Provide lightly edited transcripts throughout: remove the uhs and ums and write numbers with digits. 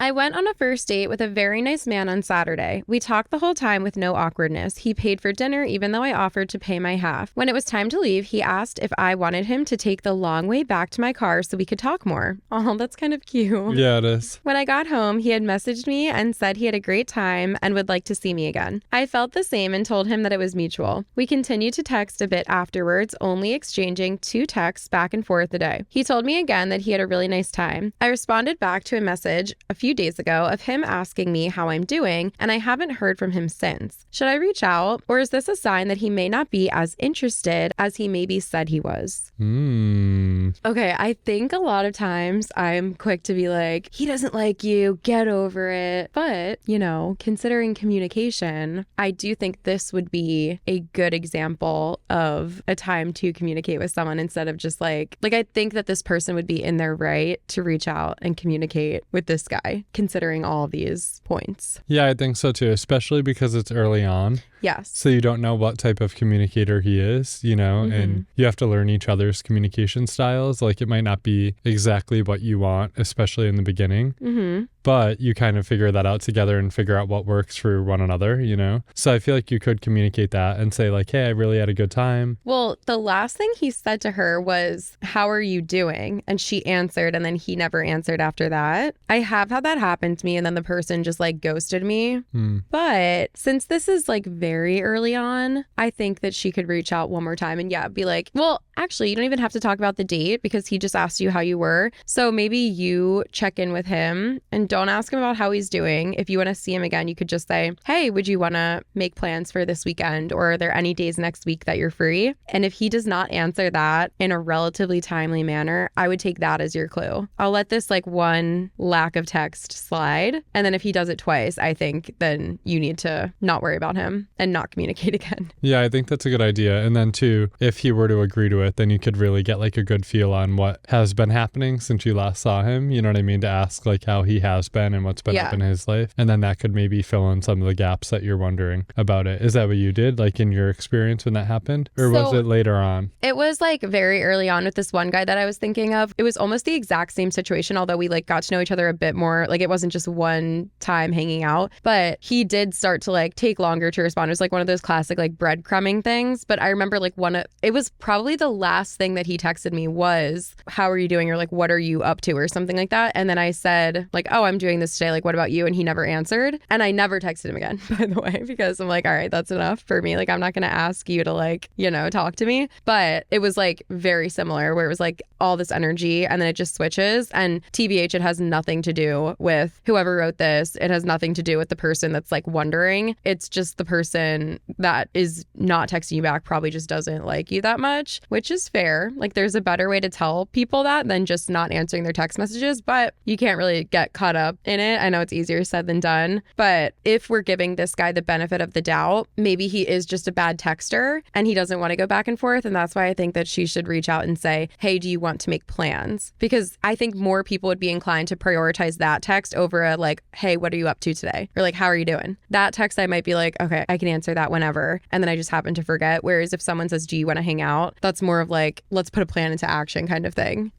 I went on a first date with a very nice man on Saturday. We talked the whole time with no awkwardness. He paid for dinner even though I offered to pay my half. When it was time to leave, he asked if I wanted him to take the long way back to my car so we could talk more. Oh, that's kind of cute. Yeah, it is. When I got home, he had messaged me and said he had a great time and would like to see me again. I felt the same and told him that it was mutual. We continued to text a bit afterwards, only exchanging 2 texts back and forth a day. He told me again that he had a really nice time. I responded back to a message a few days ago of him asking me how I'm doing, and I haven't heard from him since. Should I reach out, or is this a sign that he may not be as interested as he maybe said he was? Okay, I think a lot of times I'm quick to be like, he doesn't like you, get over it. But, you know, considering communication, I do think this would be a good example of a time to communicate with someone instead of just like I think that this person would be in their right to reach out and communicate with this guy, considering all these points. Yeah, I think so too, especially because it's early on. Yes. So you don't know what type of communicator he is, you know, and you have to learn each other's communication styles. Like it might not be exactly what you want, especially in the beginning. But you kind of figure that out together and figure out what works for one another, you know? So I feel like you could communicate that and say like, hey, I really had a good time. Well, the last thing he said to her was, how are you doing? And she answered, and then he never answered after that. I have had that happen to me, and then the person just like ghosted me. But since this is like very early on, I think that she could reach out one more time and be like, well, actually, you don't even have to talk about the date because he just asked you how you were. So maybe you check in with him and don't ask him about how he's doing. If you want to see him again, you could just say, hey, would you want to make plans for this weekend? Or are there any days next week that you're free? And if he does not answer that in a relatively timely manner, I would take that as your clue. I'll let this like one lack of text slide. And then if he does it twice, I think then you need to not worry about him and not communicate again. Yeah, I think that's a good idea. And then too, if he were to agree to it, then you could really get like a good feel on what has been happening since you last saw him. You know what I mean? To ask like how he has been and what's been up in his life. And then that could maybe fill in some of the gaps that you're wondering about it. Is that what you did, like in your experience when that happened? Or was it later on? It was like very early on with this one guy that I was thinking of. It was almost the exact same situation, although we like got to know each other a bit more. Like it wasn't just one time hanging out, but he did start to like take longer to respond. It was like one of those classic like breadcrumbing things. But I remember like it was probably the last thing that he texted me was, how are you doing? Or like, what are you up to? Or something like that. And then I said like, oh, I'm doing this today. Like, what about you? And he never answered. And I never texted him again, by the way, because I'm like, all right, that's enough for me. Like, I'm not going to ask you to like, you know, talk to me. But it was like very similar where it was like all this energy and then it just switches. And TBH, it has nothing to do with whoever wrote this. It has nothing to do with the person that's like wondering. It's just the person that is not texting you back probably just doesn't like you that much, which is fair. Like there's a better way to tell people that than just not answering their text messages, but you can't really get caught up in it. I know it's easier said than done, but if we're giving this guy the benefit of the doubt, maybe he is just a bad texter and he doesn't want to go back and forth. And that's why I think that she should reach out and say, hey, do you want to make plans? Because I think more people would be inclined to prioritize that text over a like, hey, what are you up to today? Or like, how are you doing? That text, I might be like, okay, I can answer that whenever. And then I just happen to forget. Whereas if someone says, do you want to hang out? That's more of like, let's put a plan into action kind of thing.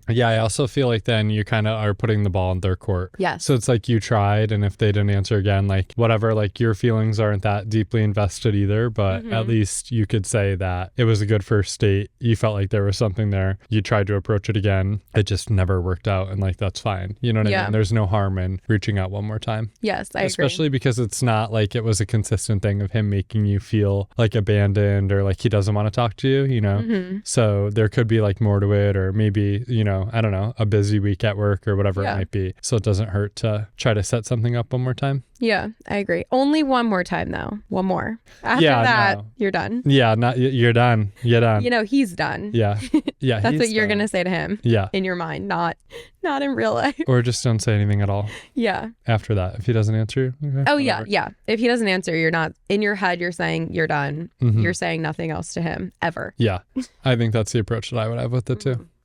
Yeah, I also feel like then you kind of are putting the ball in their court. Yes. So it's like you tried, and if they didn't answer again, like whatever, like your feelings aren't that deeply invested either, but at least you could say that it was a good first date. You felt like there was something there. You tried to approach it again. It just never worked out, and like that's fine. You know what I mean? There's no harm in reaching out one more time. Yes, I agree. Especially because it's not like it was a consistent thing of him making you feel like abandoned or like he doesn't want to talk to you, you know? So there could be like more to it, or maybe, you know, I don't know, a busy week at work or whatever it might be. So it doesn't hurt to try to set something up one more time. Yeah, I agree. Only one more time though. One more. After that, you're done. Yeah, you're done. You're done. You know, he's done. Yeah. Yeah. That's what you're going to say to him. Yeah. In your mind, not in real life. Or just don't say anything at all. Yeah. After that, if he doesn't answer you. Okay, whatever. Yeah. If he doesn't answer, you're not, in your head, you're saying you're done. You're saying nothing else to him ever. Yeah. I think that's the approach that I would have with it too.